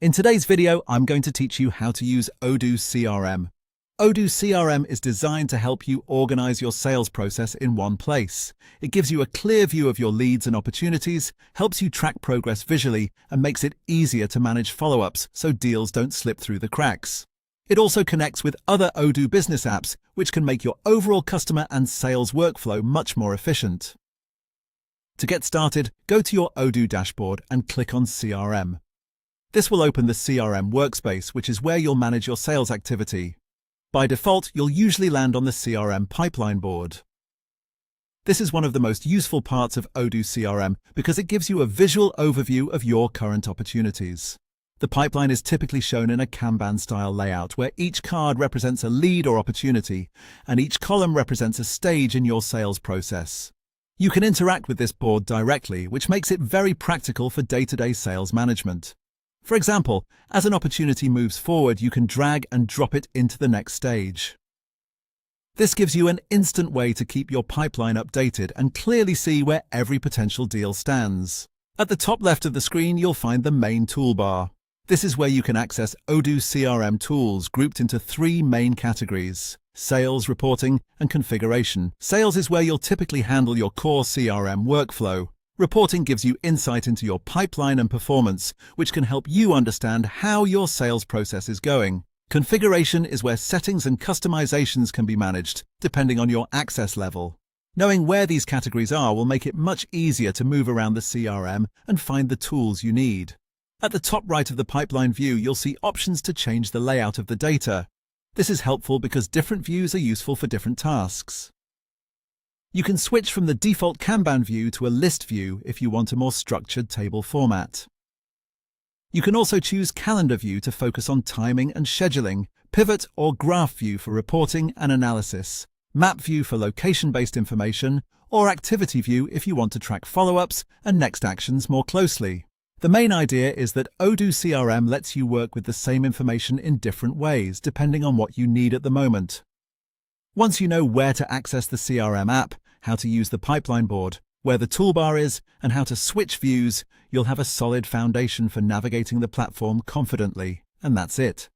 In today's video, I'm going to teach you how to use Odoo CRM. Odoo CRM is designed to help you organize your sales process in one place. It gives you a clear view of your leads and opportunities, helps you track progress visually, and makes it easier to manage follow-ups so deals don't slip through the cracks. It also connects with other Odoo business apps, which can make your overall customer and sales workflow much more efficient. To get started, go to your Odoo dashboard and click on CRM. This will open the CRM workspace, which is where you'll manage your sales activity. By default, you'll usually land on the CRM pipeline board. This is one of the most useful parts of Odoo CRM because it gives you a visual overview of your current opportunities. The pipeline is typically shown in a Kanban-style layout where each card represents a lead or opportunity, and each column represents a stage in your sales process. You can interact with this board directly, which makes it very practical for day-to-day sales management. For example, as an opportunity moves forward, you can drag and drop it into the next stage. This gives you an instant way to keep your pipeline updated and clearly see where every potential deal stands. At the top left of the screen, you'll find the main toolbar. This is where you can access Odoo CRM tools grouped into three main categories: sales, reporting, and configuration. Sales is where you'll typically handle your core CRM workflow. Reporting gives you insight into your pipeline and performance, which can help you understand how your sales process is going. Configuration is where settings and customizations can be managed, depending on your access level. Knowing where these categories are will make it much easier to move around the CRM and find the tools you need. At the top right of the pipeline view, you'll see options to change the layout of the data. This is helpful because different views are useful for different tasks. You can switch from the default Kanban view to a list view if you want a more structured table format. You can also choose calendar view to focus on timing and scheduling, pivot or graph view for reporting and analysis, map view for location-based information, or activity view if you want to track follow-ups and next actions more closely. The main idea is that Odoo CRM lets you work with the same information in different ways, depending on what you need at the moment. Once you know where to access the CRM app, how to use the pipeline board, where the toolbar is, and how to switch views, you'll have a solid foundation for navigating the platform confidently. And that's it.